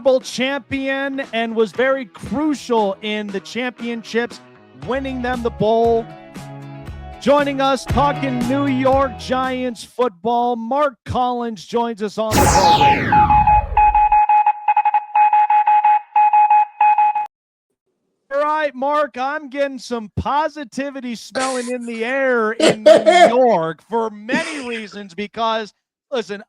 Bowl champion and was very crucial in the championships, winning them the bowl. Joining us, talking New York Giants football, Mark Collins joins us on the program. All right, Mark, I'm getting some positivity smelling in the air in New York for many reasons because, listen,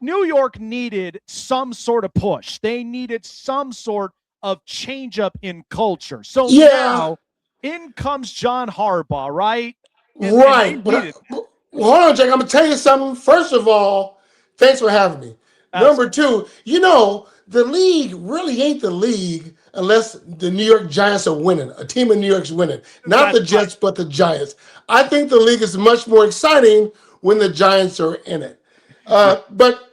New York needed some sort of push. They needed some sort of change up in culture. So now in comes John Harbaugh, right? Right. But hold on, Jake. I'm going to tell you something. First of all, thanks for having me. Number two, the league really ain't the league unless the New York Giants are winning. A team in New York's winning. Not the Jets, but the Giants. I think the league is much more exciting when the Giants are in it. But,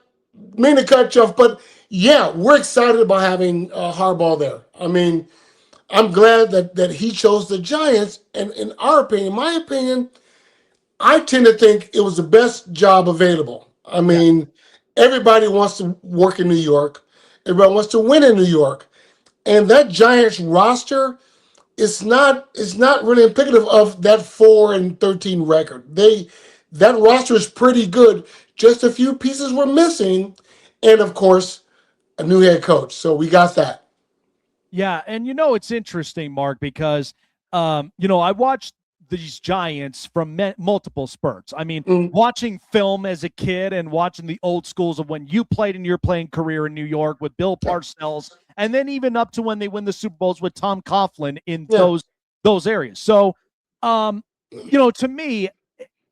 mean to cut you off, but yeah, we're excited about having Harbaugh there. I mean, I'm glad that he chose the Giants. And in my opinion, I tend to think it was the best job available. I mean, everybody wants to work in New York. Everybody wants to win in New York. And that Giants roster is not really indicative of that 4-13 record. That roster is pretty good. Just a few pieces were missing. And of course, a new head coach. So we got that. Yeah, and it's interesting, Mark, because I watched these Giants from multiple spurts. I mean, watching film as a kid and watching the old schools of when you played in your playing career in New York with Bill Parcells, and then even up to when they win the Super Bowls with Tom Coughlin in those areas. So, to me,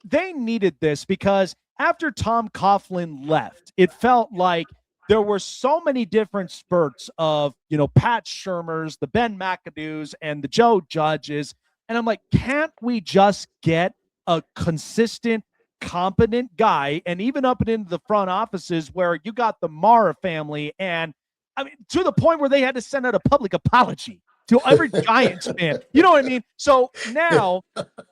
they needed this because after Tom Coughlin left, it felt like there were so many different spurts of, Pat Shurmurs, the Ben McAdoo's, and the Joe Judges. And I'm like, can't we just get a consistent, competent guy? And even up and into the front offices where you got the Mara family. And I mean, to the point where they had to send out a public apology to every Giants fan. You know what I mean? So now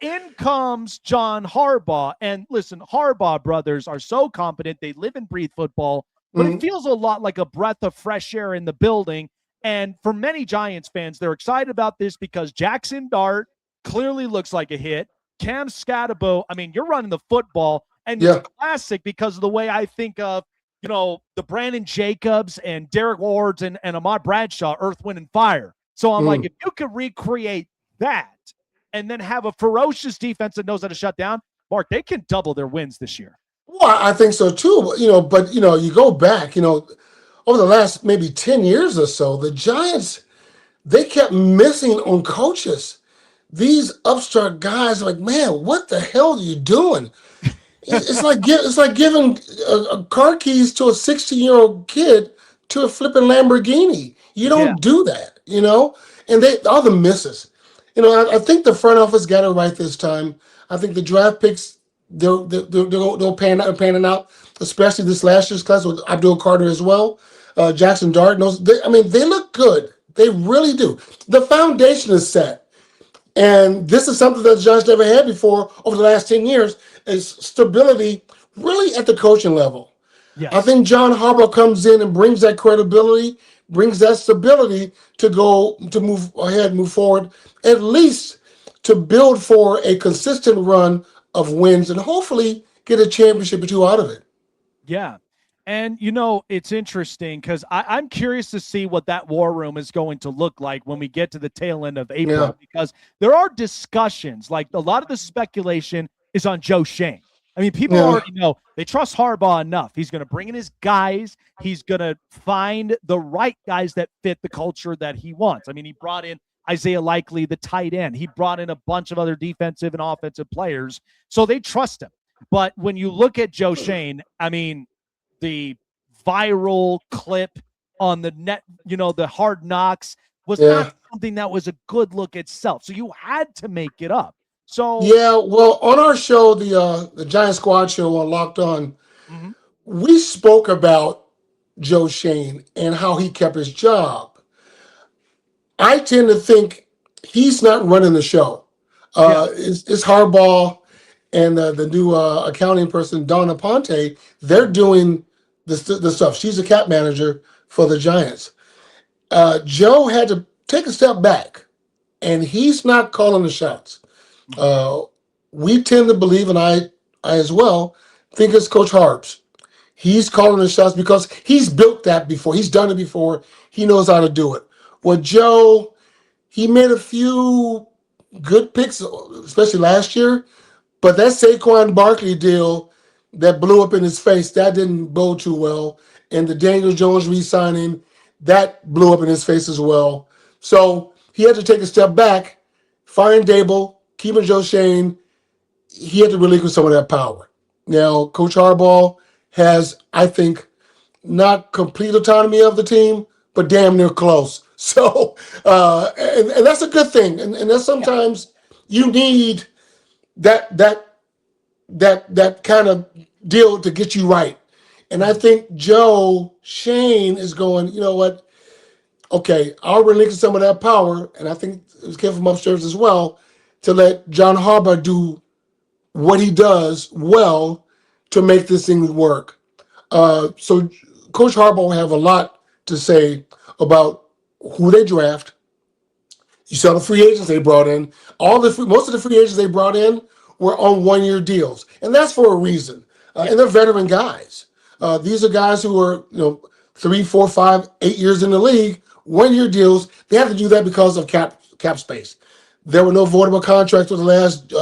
in comes John Harbaugh. And listen, Harbaugh brothers are so competent. They live and breathe football. But it feels a lot like a breath of fresh air in the building. And for many Giants fans, they're excited about this because Jaxson Dart clearly looks like a hit. Cam Scatterbo, I mean, you're running the football. And it's classic because of the way I think of, the Brandon Jacobs and Derek Wards and Ahmad Bradshaw, Earth, Wind, and Fire. So I'm like, if you could recreate that and then have a ferocious defense that knows how to shut down, Mark, they can double their wins this year. Well, I think so too. But you go back, over the last maybe 10 years or so, the Giants, they kept missing on coaches. These upstart guys are like, man, what the hell are you doing? It's like giving car keys to a 16-year-old kid to a flipping Lamborghini. You don't do that, And all the misses. I think the front office got it right this time. I think the draft picks, they'll pan out, especially this last year's class with Abdul Carter as well. Jaxson Dart they look good. They really do. The foundation is set. And this is something that the Giants never had before over the last 10 years is stability really at the coaching level. Yes. I think John Harbaugh comes in and brings that credibility, brings that stability to move forward, at least to build for a consistent run of wins and hopefully get a championship or two out of it. Yeah. And, it's interesting because I'm curious to see what that war room is going to look like when we get to the tail end of April, because there are discussions, like a lot of the speculation is on Joe Schoen. I mean, people already know they trust Harbaugh enough. He's going to bring in his guys. He's going to find the right guys that fit the culture that he wants. I mean, he brought in Isaiah Likely, the tight end. He brought in a bunch of other defensive and offensive players. So they trust him. But when you look at Joe Schoen, I mean, the viral clip on the net, the Hard Knocks was not something that was a good look itself. So you had to make it up. So well, on our show, the Giant Squad show on Locked On, we spoke about Joe Schoen and how he kept his job. I tend to think he's not running the show. It's Harbaugh and the new accounting person, Donna Ponte. They're doing the stuff. She's a cap manager for the Giants. Joe had to take a step back, and he's not calling the shots. We tend to believe, and I as well, think it's Coach Harbs. He's calling the shots because he's built that before. He's done it before. He knows how to do it. Well, Joe, he made a few good picks, especially last year, but that Saquon Barkley deal that blew up in his face, that didn't bode too well. And the Daniel Jones re-signing, that blew up in his face as well. So he had to take a step back, find Dable, keeping Joe Shane. He had to relinquish some of that power. Now, Coach Harbaugh has, I think, not complete autonomy of the team, but damn near close. So, and that's a good thing. And that's sometimes you need that kind of deal to get you right. And I think Joe Shane is going, you know what? Okay, I'll relinquish some of that power, and I think it came from upstairs as well, to let John Harbaugh do what he does well to make this thing work. So Coach Harbaugh will have a lot to say about who they draft. You saw the free agents they brought in. Most of the free agents they brought in were on one-year deals, and that's for a reason. And they're veteran guys. These are guys who are 3, 4, 5, 8 years in the league, one-year deals. They have to do that because of cap space. There were no voidable contracts with the last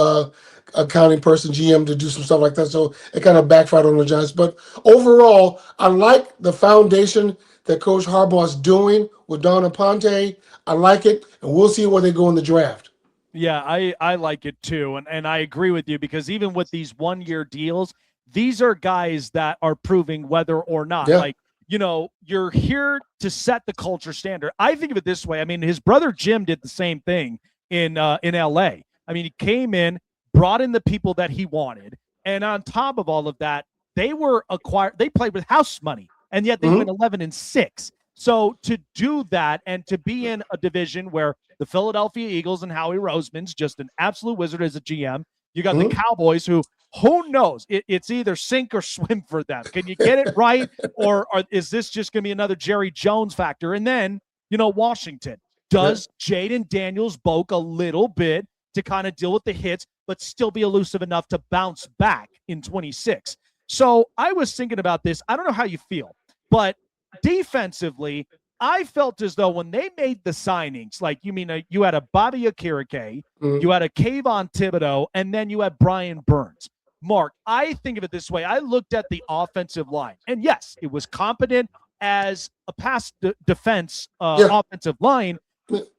accounting person, GM, to do some stuff like that. So it kind of backfired on the Giants. But overall, I like the foundation that Coach Harbaugh is doing with Don Aponte. I like it, and we'll see where they go in the draft. Yeah, I like it too. And I agree with you, because even with these one-year deals, these are guys that are proving whether or not. Yeah. Like, you're here to set the culture standard. I think of it this way. I mean, his brother Jim did the same thing in LA. I mean, he came in, brought in the people that he wanted, and on top of all of that, they played with house money, and yet they went 11-6. So to do that and to be in a division where the Philadelphia Eagles and Howie Roseman's just an absolute wizard as a GM, you got the Cowboys who knows? It's either sink or swim for them. Can you get it right, or is this just going to be another Jerry Jones factor? And then, Washington. Does Jaden Daniels bulk a little bit to kind of deal with the hits, but still be elusive enough to bounce back in 26? So I was thinking about this. I don't know how you feel, but defensively, I felt as though when they made the signings, like you had a Bobby Akirike, you had a Kayvon Thibodeau, and then you had Brian Burns. Mark, I think of it this way. I looked at the offensive line, and yes, it was competent as a pass defense offensive line.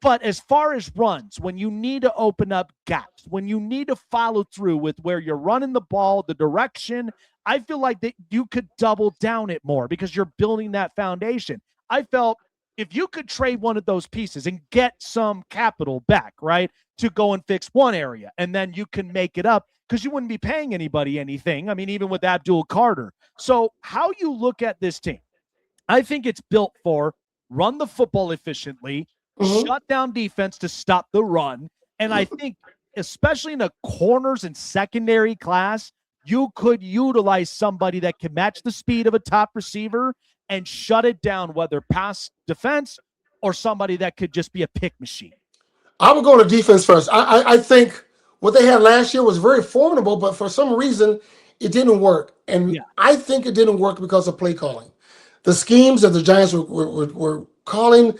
But as far as runs, when you need to open up gaps, when you need to follow through with where you're running the ball, the direction, I feel like that you could double down it more because you're building that foundation. I felt if you could trade one of those pieces and get some capital back, right, to go and fix one area, and then you can make it up because you wouldn't be paying anybody anything. I mean, even with Abdul Carter. So how you look at this team, I think it's built for run the football efficiently, shut down defense to stop the run. And I think, especially in a corners and secondary class, you could utilize somebody that can match the speed of a top receiver and shut it down, whether pass defense or somebody that could just be a pick machine. I would go to defense first. I think what they had last year was very formidable, but for some reason, it didn't work. And I think it didn't work because of play calling. The schemes that the Giants were calling,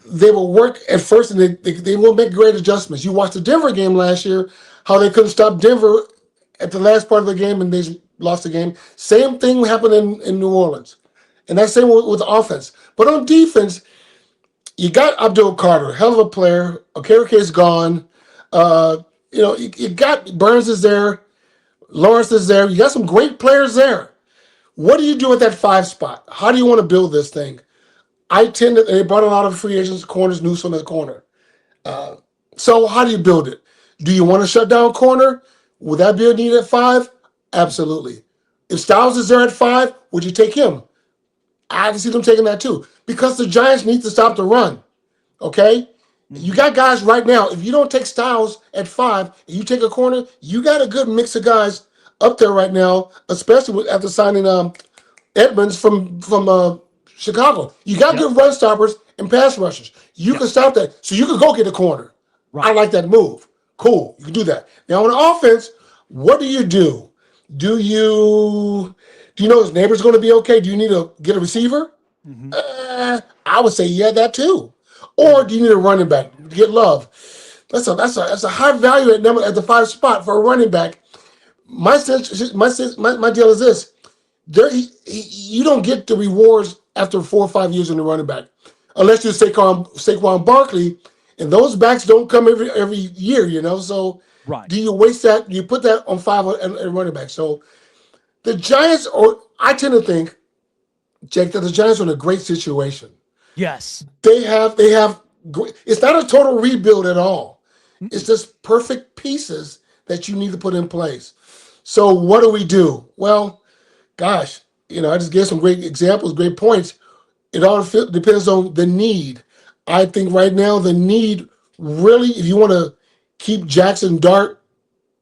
they will work at first, and they will make great adjustments. You watched the Denver game last year, how they couldn't stop Denver at the last part of the game, and they lost the game. Same thing happened in New Orleans. And that's the same with the offense. But on defense, you got Abdul Carter, hell of a player. Okereke is gone. You got Burns is there. Lawrence is there. You got some great players there. What do you do at that 5 spot? How do you want to build this thing? They brought a lot of free agents, corners, Newsome at the corner. So how do you build it? Do you want to shut down corner? Would that be a need at 5? Absolutely. If Styles is there at 5, would you take him? I can see them taking that too, because the Giants need to stop the run. Okay? You got guys right now. If you don't take Styles at 5 and you take a corner, you got a good mix of guys up there right now, especially after signing Edmonds from Chicago. You got good run stoppers and pass rushers. You can stop that. So you can go get a corner. Right. I like that move. Cool. You can do that. Now on offense, what do you do? Do you know his neighbor's going to be okay? Do you need to get a receiver? I would say that too. Or do you need a running back to get Love? That's a high value at the 5 spot for a running back. My deal is this: you don't get the rewards after 4 or 5 years in the running back, unless you're Saquon Barkley, and those backs don't come every year, So do you waste that? Do you put that on 5 and running back? So the Giants, I tend to think, Jake, that the Giants are in a great situation. Yes, they have. It's not a total rebuild at all. It's just perfect pieces that you need to put in place. So what do we do? Well, gosh, I just gave some great examples, great points. It all depends on the need. I think right now the need really, if you want to keep Jaxson Dart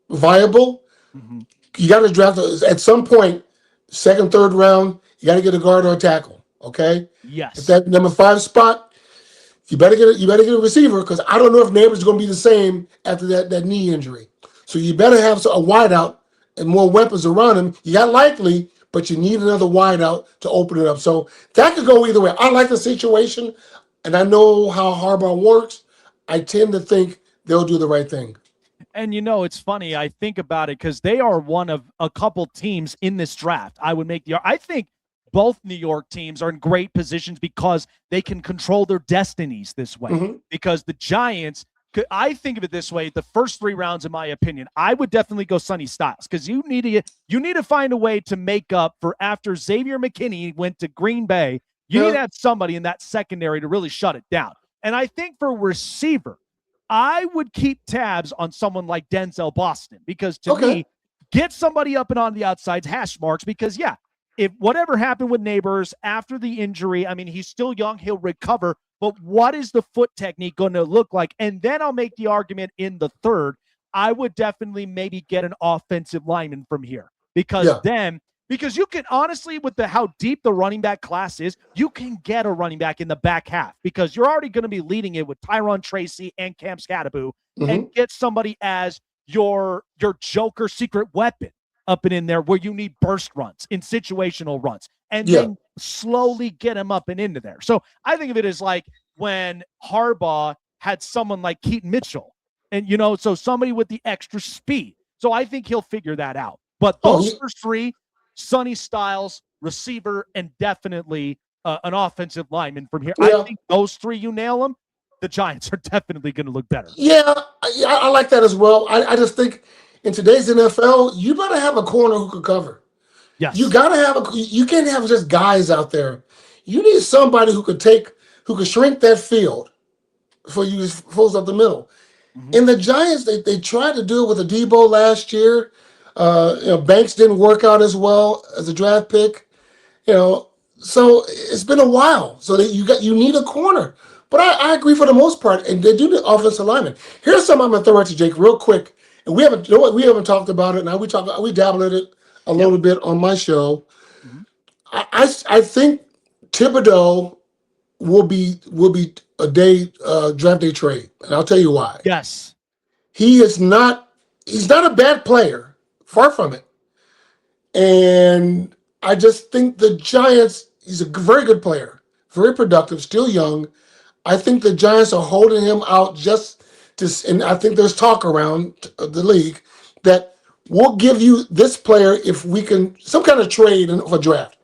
viable, you got to draft at some point, 2nd, 3rd round. You got to get a guard or a tackle. Okay. Yes. At that number 5 spot, you better get a receiver, because I don't know if Neighbors is going to be the same after that knee injury. So you better have a wideout and more weapons around him. You got Likely, but you need another wideout to open it up. So that could go either way. I like the situation, and I know how Harbaugh works. I tend to think they'll do the right thing. And it's funny. I think about it because they are one of a couple teams in this draft. I think both New York teams are in great positions because they can control their destinies this way. Because the Giants, I think of it this way: the first 3 rounds, in my opinion, I would definitely go Sonny Styles, because you need to find a way to make up for after Xavier McKinney went to Green Bay. You need to have somebody in that secondary to really shut it down. And I think for receiver, I would keep tabs on someone like Denzel Boston, because to me, get somebody up and on the outsides, hash marks, because if whatever happened with Neighbors after the injury, I mean, he's still young, he'll recover, but what is the foot technique going to look like? And then I'll make the argument in the 3rd, I would definitely maybe get an offensive lineman from here, because because you can honestly, with how deep the running back class is, you can get a running back in the back half, because you're already going to be leading it with Tyron Tracy and Cam Scadaboo, and get somebody as your joker secret weapon up and in there, where you need burst runs in situational runs, and then slowly get him up and into there. So I think of it as like when Harbaugh had someone like Keaton Mitchell, and so somebody with the extra speed. So I think he'll figure that out. But those first 3, Sonny Styles, receiver, and definitely an offensive lineman from here. I think those 3, you nail them, the Giants are definitely going to look better. Yeah, I like that as well. I just think in today's NFL, you better have a corner who can cover. Yes. You got to have you can't have just guys out there. You need somebody who could shrink that field for you folks up the middle. In the Giants, they tried to do it with a Debo last year. Banks didn't work out as well as a draft pick. So it's been a while. So you need a corner. But I agree for the most part, and they do the offensive lineman. Here's something I'm gonna throw at you, Jake, real quick. And we haven't talked about it. Now we dabble in it a little bit on my show. I think Thibodeau will be a draft day trade, and I'll tell you why. Yes, he's not a bad player, far from it. And I just think the Giants, he's a very good player, very productive, still young. I think the Giants are holding him out and I think there's talk around the league that we'll give you this player if we can, some kind of trade for draft.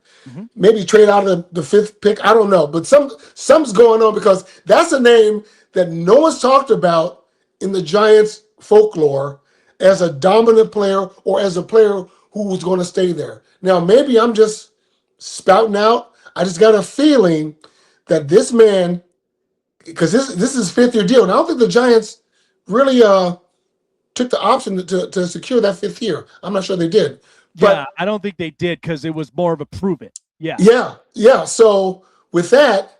Maybe trade out of the 5th pick. I don't know. But something's going on, because that's a name that no one's talked about in the Giants folklore as a dominant player or as a player who was going to stay there. Now, maybe I'm just spouting out. I just got a feeling that this man, because this is his 5th-year deal, and I don't think the Giants really took the option to secure that 5th year. I'm not sure they did. But I don't think they did, because it was more of a prove it. Yeah. So with that,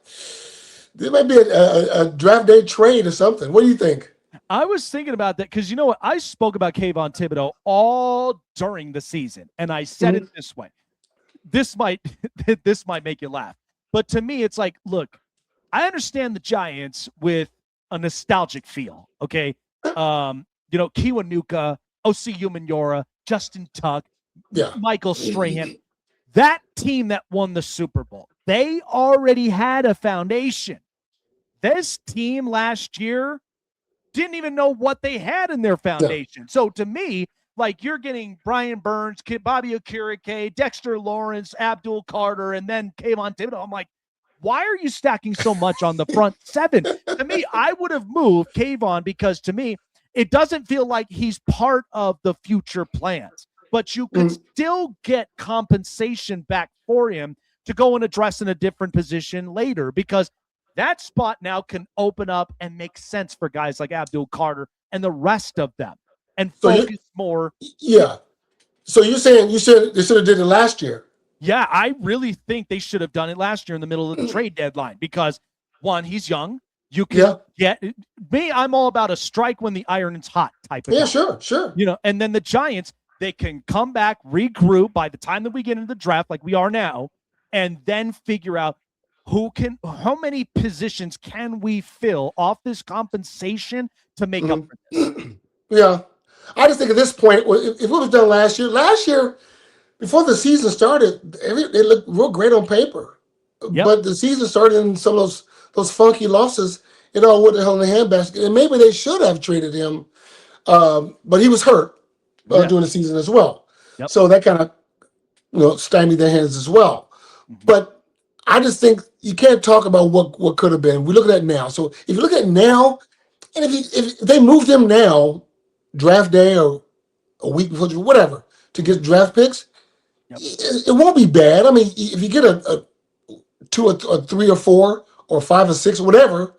there might be a draft day trade or something. What do you think? I was thinking about that, because you know what? I spoke about Kayvon Thibodeau all during the season, and I said it this way. This might make you laugh. But to me, it's like, look, I understand the Giants with a nostalgic feel. Okay. Kiwanuka, O.C. Umenyiora, Justin Tuck, Yeah. Michael Strahan, that team that won the Super Bowl, they already had a foundation. This team last year didn't even know what they had in their foundation. Yeah. So to me, like, you're getting Brian Burns, Bobby Okereke, Dexter Lawrence, Abdul Carter, and then Kayvon Thibodeau. I'm like, why are you stacking so much on the front seven? To me, I would have moved Kayvon because to me, it doesn't feel like he's part of the future plans. But you could still get compensation back for him to go and address in a different position later, because that spot now can open up and make sense for guys like Abdul Carter and the rest of them and focus more. Yeah. So you're saying they should have did it last year? Yeah, I really think they should have done it last year in the middle of the trade deadline because, one, he's young. You can get me. I'm all about a strike when the iron is hot type of guy. Sure. And then the Giants, they can come back, regroup by the time that we get into the draft like we are now, and then figure out how many positions can we fill off this compensation to make up for this. Yeah. I just think at this point, if it was done last year, before the season started, it looked real great on paper. Yep. But the season started in some of those funky losses. It all went to hell in the handbasket. And maybe they should have traded him, but he was hurt during the season as well. Yep. So that kind of stymied their hands as well. Mm-hmm. But I just think you can't talk about what could have been. We look at that now. So if you look at now, and if they moved him now, draft day or a week before, whatever, to get draft picks, it won't be bad. I mean, if you get a 2 or 3 or 4 or 5 or 6 or whatever,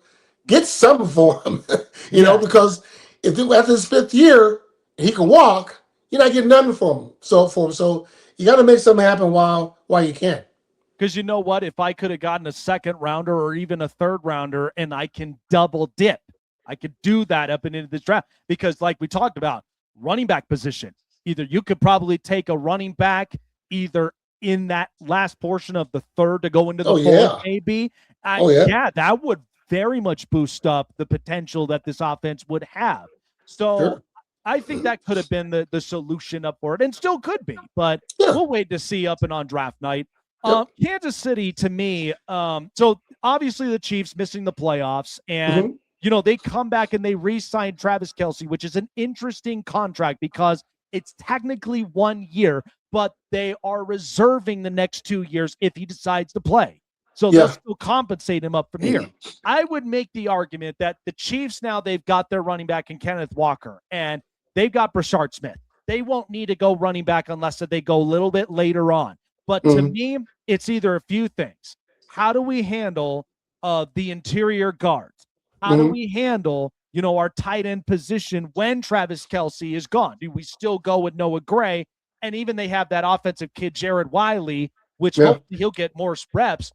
get something for him, you know, because if after his 5th year he can walk, you're not getting nothing for him. So you got to make something happen while you can. Because you know what? If I could have gotten a 2nd rounder or even a 3rd rounder and I can double dip, I could do that up and into this draft. Because like we talked about, running back position, either you could probably take a running back either in that last portion of the 3rd to go into the 4th, maybe. That would very much boost up the potential that this offense would have. So I think that could have been the solution up for it, and still could be. But we'll wait to see up and on draft night. Kansas City, to me, so obviously the Chiefs missing the playoffs, and they come back and they re-sign Travis Kelce, which is an interesting contract because it's technically 1 year, but they are reserving the next 2 years if he decides to play. So they'll still compensate him up from here. I would make the argument that the Chiefs now, they've got their running back in Kenneth Walker, and they've got Brashard Smith. They won't need to go running back unless they go a little bit later on. But to me, it's either a few things. How do we handle the interior guards? How do we handle, our tight end position when Travis Kelce is gone? Do we still go with Noah Gray? And even they have that offensive kid, Jared Wiley, which hopefully he'll get more reps.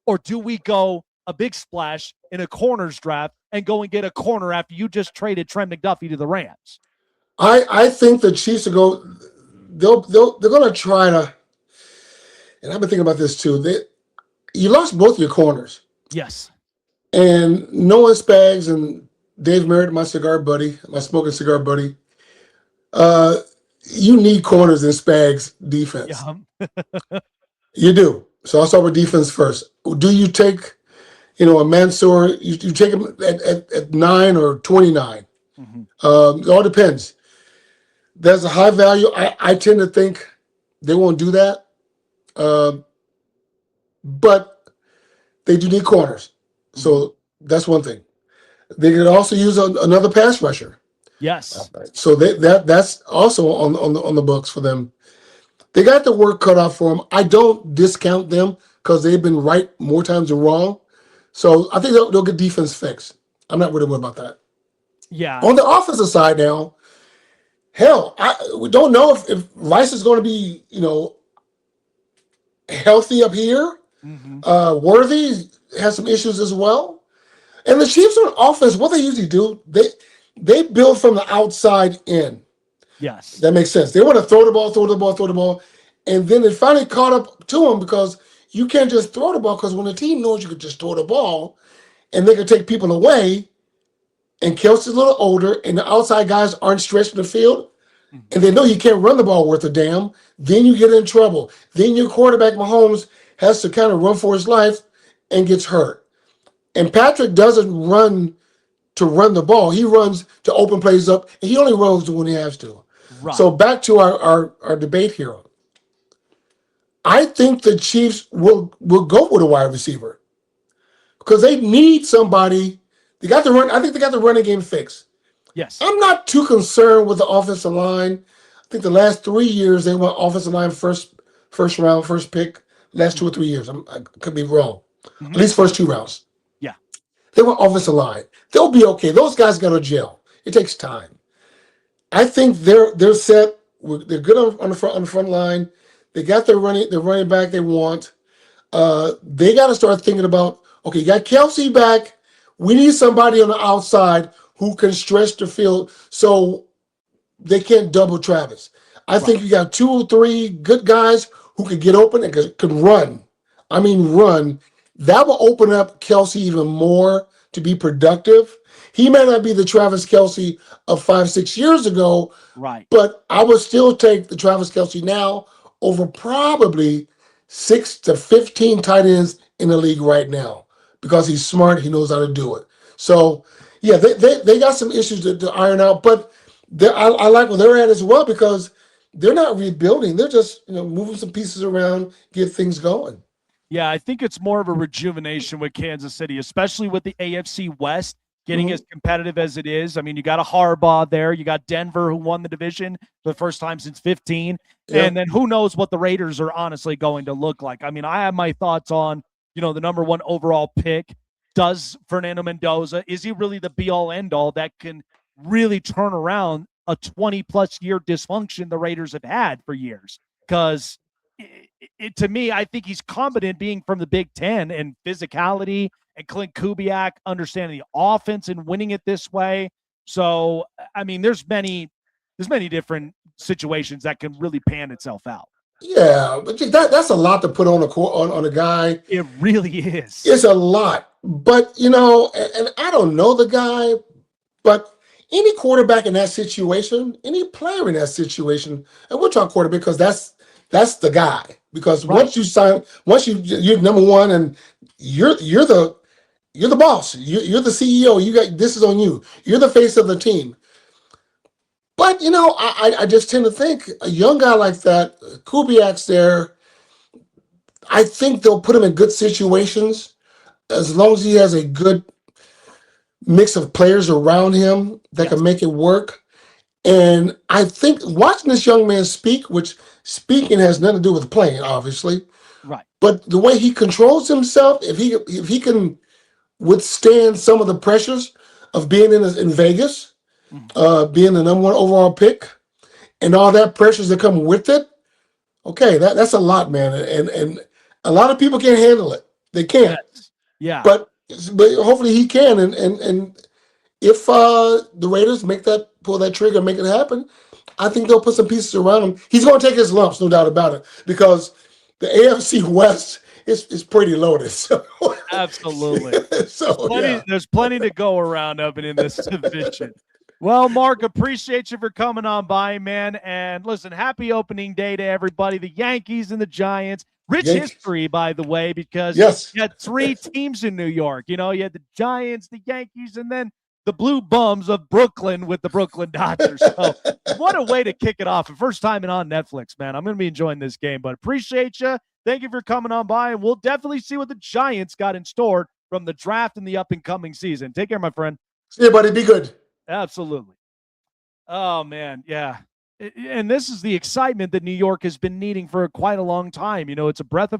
Or do we go a big splash in a corners draft and go and get a corner after you just traded Trent McDuffie to the Rams? I think the Chiefs they're going to try to. And I've been thinking about this too. You lost both your corners. Yes. And Noah Spags and Dave Merritt, my smoking cigar buddy, you need corners in Spags' defense. Yeah. You do. So I'll start with defense first. Do you take, a Mansour, you take him at 9 or 29? It all depends. There's a high value. I tend to think they won't do that. But they do need corners. So that's one thing. They could also use another pass rusher. Yes. So that's also on the books for them. They got the work cut off for them. I don't discount them because they've been right more times than wrong. So I think they'll get defense fixed. I'm not really worried about that. Yeah. On the offensive side now, hell, we don't know if Rice is going to be, healthy up here. Worthy has some issues as well. And the Chiefs on offense, what they usually do, they build from the outside in. Yes. That makes sense. They want to throw the ball. And then it finally caught up to them because you can't just throw the ball because when the team knows you can just throw the ball and they can take people away, and Kelsey's a little older, and the outside guys aren't stretching the field, and they know you can't run the ball worth a damn, then you get in trouble. Then your quarterback, Mahomes, has to kind of run for his life and gets hurt. And Patrick doesn't run to run the ball. He runs to open plays up, and he only runs when he has to. Right. So back to our debate here. I think the Chiefs will go with a wide receiver because they need somebody. They got the run. I think they got the running game fixed. Yes. I'm not too concerned with the offensive line. I think the last 3 years they went offensive line first round, first pick. Last 2 or 3 years, I could be wrong. At least first 2 rounds. Yeah. They went offensive line. They'll be okay. Those guys got to gel. It takes time. I think they're set. They're good on the front line. They got their running back they want. They got to start thinking about, okay, you got Kelsey back. We need somebody on the outside who can stretch the field so they can't double Travis. I think you got 2 or 3 good guys who could get open and could run. I mean, run. That will open up Kelsey even more to be productive. He may not be the Travis Kelsey of 5-6 years ago, right? But I would still take the Travis Kelsey now over probably 6 to 15 tight ends in the league right now because he's smart. He knows how to do it. So, yeah, they got some issues to iron out, but I like where they're at as well because they're not rebuilding. They're just moving some pieces around, get things going. Yeah, I think it's more of a rejuvenation with Kansas City, especially with the AFC West getting as competitive as it is. I mean, you got a Harbaugh there. You got Denver, who won the division for the first time since 15. Yep. And then who knows what the Raiders are honestly going to look like. I mean, I have my thoughts on, the number 1 overall pick. Does Fernando Mendoza, is he really the be-all, end-all that can really turn around a 20-plus year dysfunction the Raiders have had for years? Because to me, I think he's competent being from the Big Ten and physicality and Clint Kubiak understanding the offense and winning it this way. So, I mean, there's many different situations that can really pan itself out. Yeah, but that's a lot to put on a guy. It really is. It's a lot. But, and I don't know the guy, but any quarterback in that situation, any player in that situation, and we'll talk quarterback because that's the guy. Because once you're number 1 and you're the boss. You're the CEO. This is on you. You're the face of the team. But I just tend to think a young guy like that, Kubiak's there. I think they'll put him in good situations as long as he has a good mix of players around him that can make it work. And I think watching this young man speak, which speaking has nothing to do with playing, obviously. Right. But the way he controls himself, if he can withstand some of the pressures of being in Vegas, being the number 1 overall pick, and all that pressures that come with it. Okay, that's a lot, man, and a lot of people can't handle it. They can't. Yes. Yeah. But hopefully he can, and if the Raiders pull that trigger, and make it happen, I think they'll put some pieces around him. He's going to take his lumps, no doubt about it, because the AFC West is pretty loaded. So. Absolutely. There's plenty to go around up and in this division. Well, Mark, appreciate you for coming on by, man. And listen, happy opening day to everybody. The Yankees and the Giants. Rich history, by the way, because you had 3 teams in New York. You had the Giants, the Yankees, and then the Blue Bums of Brooklyn with the Brooklyn Dodgers. So what a way to kick it off. The first time on Netflix, man. I'm going to be enjoying this game, but appreciate you. Thank you for coming on by, and we'll definitely see what the Giants got in store from the draft in the up-and-coming season. Take care, my friend. See you, buddy. Be good. Absolutely. Oh, man, yeah. And this is the excitement that New York has been needing for quite a long time. It's a breath of